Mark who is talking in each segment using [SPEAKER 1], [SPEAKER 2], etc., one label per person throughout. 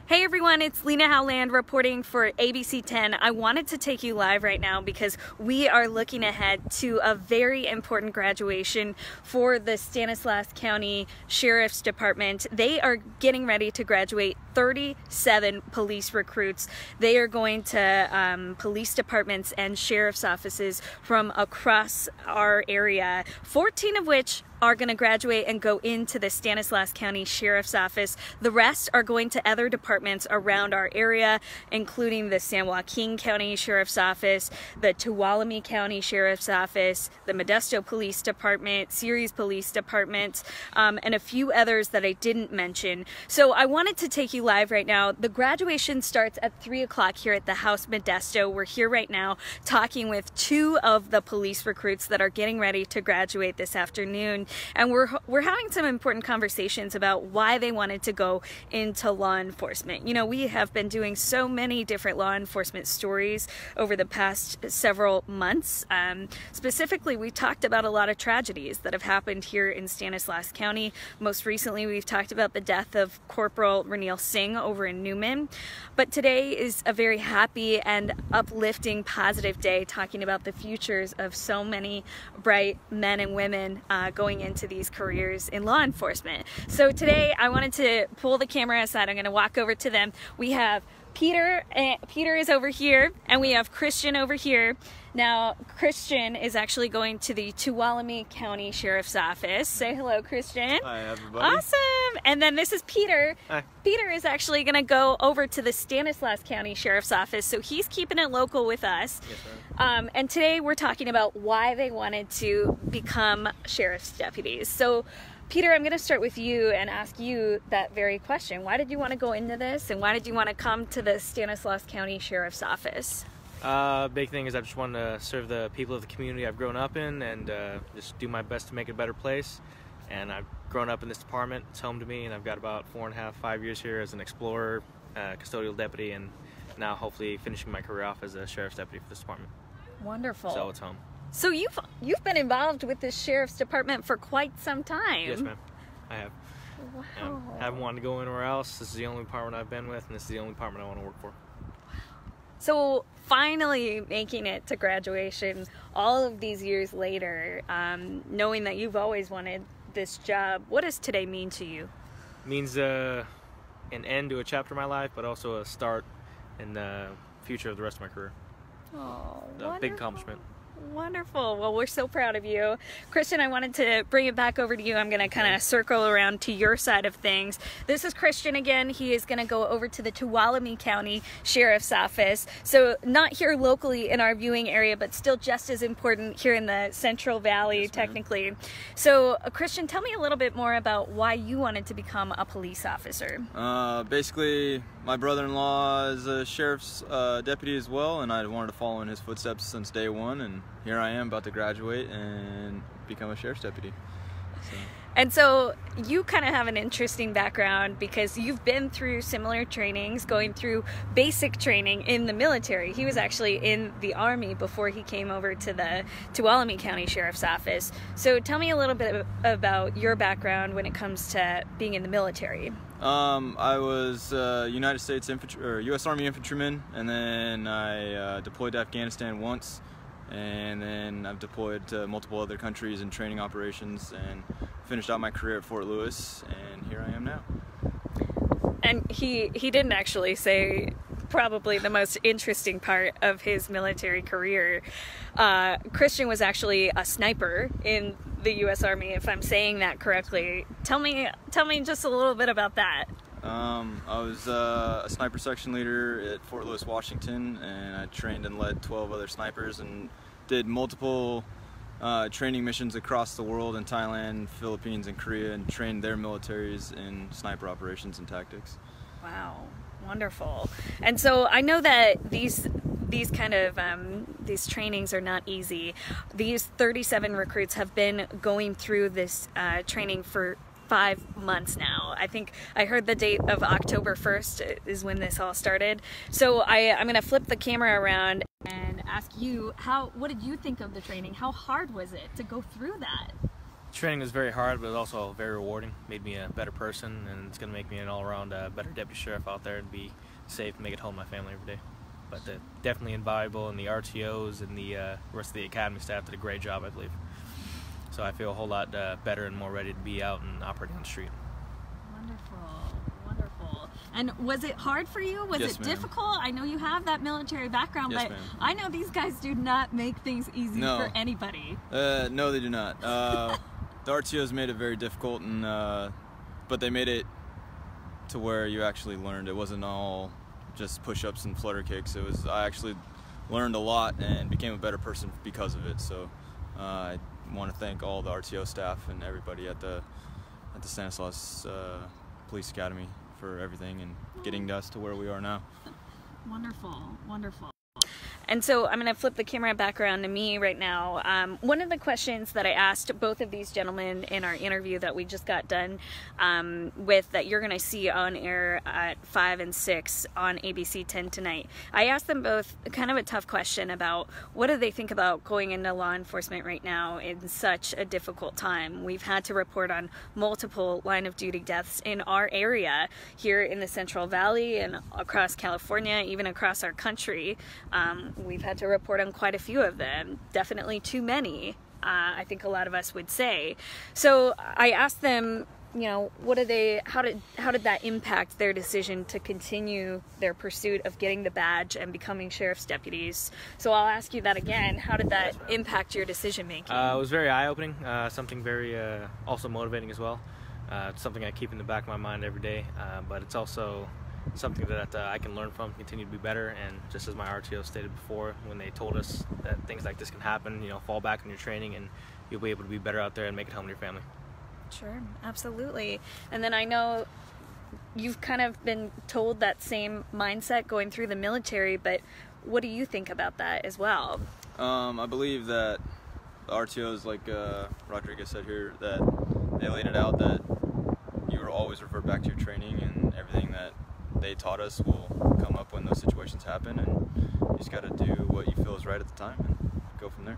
[SPEAKER 1] Hey everyone, it's Lena Howland reporting for ABC 10. I wanted to take you live right now because we are looking ahead to a very important graduation for the Stanislaus County Sheriff's Department. They are getting ready to graduate 37 police recruits. They are going to police departments and sheriff's offices from across our area, 14 of which are going to graduate and go into the Stanislaus County Sheriff's Office. The rest are going to other departments around our area, including the San Joaquin County Sheriff's Office, the Tuolumne County Sheriff's Office, the Modesto Police Department, Ceres Police Department, and a few others that I didn't mention. So I wanted to take you live right now. The graduation starts at 3 o'clock here at the House Modesto. We're here right now talking with two of the police recruits that are getting ready to graduate this afternoon. And we're having some important conversations about why they wanted to go into law enforcement. You know, we have been doing so many different law enforcement stories over the past several months. Specifically, we talked about a lot of tragedies that have happened here in Stanislaus County. Most recently, we've talked about the death of Corporal Ranil Singh over in Newman. But today is a very happy and uplifting, positive day talking about the futures of so many bright men and women going into these careers in law enforcement. So today I wanted to pull the camera aside. I'm going to walk over to them. We have Peter is over here, and we have Christian over here. Now, Christian is actually going to the Tuolumne County Sheriff's Office. Say hello, Christian.
[SPEAKER 2] Hi, everybody.
[SPEAKER 1] Awesome. And then this is Peter.
[SPEAKER 2] Hi.
[SPEAKER 1] Peter is actually going to go over to the Stanislaus County Sheriff's Office, so he's keeping it local with us.
[SPEAKER 2] Yes, ma'am.
[SPEAKER 1] And today we're talking about why they wanted to become sheriff's deputies. So, Peter, I'm going to start with you and ask you that very question. Why did you want to go into this, and why did you want to come to the Stanislaus County Sheriff's Office?
[SPEAKER 2] Big thing is I just want to serve the people of the community I've grown up in and just do my best to make it a better place. And I've grown up in this department. It's home to me, and I've got about 4.5, 5 years here as an explorer, custodial deputy, and now hopefully finishing my career off as a sheriff's deputy for this department.
[SPEAKER 1] Wonderful.
[SPEAKER 2] So it's home.
[SPEAKER 1] So you've been involved with this sheriff's department for quite some time.
[SPEAKER 2] Yes, ma'am. I have.
[SPEAKER 1] Wow.
[SPEAKER 2] Haven't wanted to go anywhere else. This is the only department I've been with, and this is the only department I want to work for.
[SPEAKER 1] So finally making it to graduation all of these years later, knowing that you've always wanted this job, what does today mean to you?
[SPEAKER 2] It means an end to a chapter of my life, but also a start in the future of the rest of my career.
[SPEAKER 1] Oh,
[SPEAKER 2] A big accomplishment.
[SPEAKER 1] Wonderful. Well, we're so proud of you. Christian, I wanted to bring it back over to you. I'm going to kind of circle around to your side of things. This is Christian again. He is going to go over to the Tuolumne County Sheriff's Office. So not here locally in our viewing area, but still just as important here in the Central Valley, technically. So Christian, tell me a little bit more about why you wanted to become a police officer.
[SPEAKER 3] Basically, my brother-in-law is a sheriff's deputy as well, and I wanted to follow in his footsteps since day one, and here I am about to graduate and become a sheriff's deputy.
[SPEAKER 1] And so you kind of have an interesting background because you've been through similar trainings, going through basic training in the military. He was actually in the Army before he came over to the Tuolumne County Sheriff's Office. So tell me a little bit about your background when it comes to being in the military.
[SPEAKER 3] I was United States U.S. Army infantryman, and then I deployed to Afghanistan once, and then I've deployed to multiple other countries in training operations and finished out my career at Fort Lewis, and here I am now.
[SPEAKER 1] And he didn't actually say probably the most interesting part of his military career. Christian was actually a sniper in the U.S. Army, if I'm saying that correctly. Tell me just a little bit about that.
[SPEAKER 3] I was a sniper section leader at Fort Lewis, Washington, and I trained and led 12 other snipers and did multiple training missions across the world in Thailand, Philippines, and Korea, and trained their militaries in sniper operations and tactics.
[SPEAKER 1] Wow, wonderful. And so I know that these kind of these trainings are not easy. These 37 recruits have been going through this training for 5 months now. I think I heard the date of October 1st is when this all started. So I'm going to flip the camera around and ask you, what did you think of the training? How hard was it to go through that?
[SPEAKER 2] Training was very hard, but it was also very rewarding. Made me a better person, and it's going to make me an all-around better deputy sheriff out there and be safe and make it home to my family every day. But definitely invaluable, and the RTOs and the rest of the academy staff did a great job, I believe. So I feel a whole lot better and more ready to be out and operating on the street.
[SPEAKER 1] Wonderful, wonderful. And was it hard for you? Was
[SPEAKER 3] Yes,
[SPEAKER 1] it
[SPEAKER 3] ma'am.
[SPEAKER 1] difficult? I know you have that military background,
[SPEAKER 3] Yes,
[SPEAKER 1] but
[SPEAKER 3] ma'am.
[SPEAKER 1] I know these guys do not make things easy
[SPEAKER 3] No.
[SPEAKER 1] for anybody.
[SPEAKER 3] No, they do not. The RTOs made it very difficult, and but they made it to where you actually learned. It wasn't all just push-ups and flutter kicks. I actually learned a lot and became a better person because of it. So I want to thank all the RTO staff and everybody at the Stanislaus Police Academy for everything and getting us to where we are now.
[SPEAKER 1] Wonderful, wonderful. And so I'm going to flip the camera back around to me right now. One of the questions that I asked both of these gentlemen in our interview that we just got done with, that you're going to see on air at 5 and 6 on ABC 10 tonight, I asked them both kind of a tough question about what do they think about going into law enforcement right now in such a difficult time. We've had to report on multiple line of duty deaths in our area here in the Central Valley and across California, even across our country. We've had to report on quite a few of them, definitely too many, I think a lot of us would say. So I asked them, you know, how did that impact their decision to continue their pursuit of getting the badge and becoming sheriff's deputies? So I'll ask you that again. How did that impact your decision making?
[SPEAKER 2] It was very eye-opening, something very also motivating as well. It's something I keep in the back of my mind every day, but it's also something that I can learn from, continue to be better. And just as my RTO stated before, when they told us that things like this can happen, you know, fall back on your training and you'll be able to be better out there and make it home to your family.
[SPEAKER 1] Sure, absolutely. And then I know you've kind of been told that same mindset going through the military, but what do you think about that as well?
[SPEAKER 3] I believe that the RTOs, like Rodriguez said here, that they laid it out that you will always revert back to your training, and everything that they taught us will come up when those situations happen, and you just got to do what you feel is right at the time and go from there.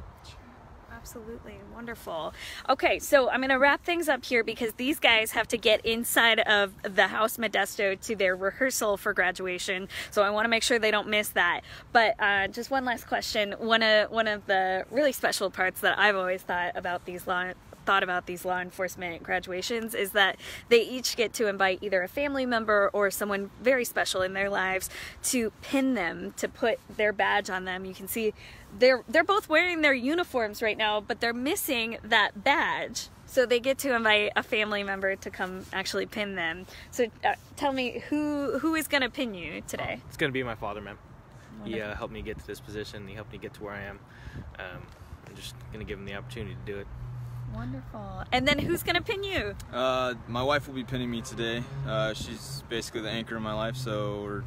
[SPEAKER 1] Absolutely. Wonderful. Okay, so I'm going to wrap things up here because these guys have to get inside of the House Modesto to their rehearsal for graduation, so I want to make sure they don't miss that. But just one last question. One of the really special parts that I've always thought about these law enforcement graduations is that they each get to invite either a family member or someone very special in their lives to pin them, to put their badge on them. You can see they're both wearing their uniforms right now, but they're missing that badge. So they get to invite a family member to come actually pin them. So tell me, who is going to pin you today?
[SPEAKER 2] It's going to be my father, man.
[SPEAKER 1] Wonderful.
[SPEAKER 2] He helped me get to this position. He helped me get to where I am. I'm just going to give him the opportunity to do it.
[SPEAKER 1] Wonderful. And then who's going to pin you?
[SPEAKER 3] My wife will be pinning me today. She's basically the anchor in my life, so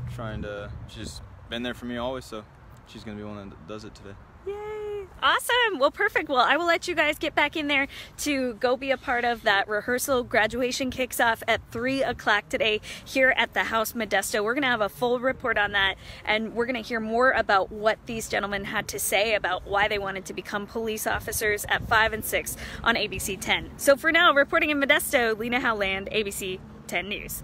[SPEAKER 3] she's been there for me always, so she's going to be the one that does it today.
[SPEAKER 1] Yay! Awesome! Well, perfect. Well, I will let you guys get back in there to go be a part of that rehearsal. Graduation kicks off at 3 o'clock today here at the House Modesto. We're going to have a full report on that, and we're going to hear more about what these gentlemen had to say about why they wanted to become police officers at 5 and 6 on ABC 10. So for now, reporting in Modesto, Lena Howland, ABC 10 News.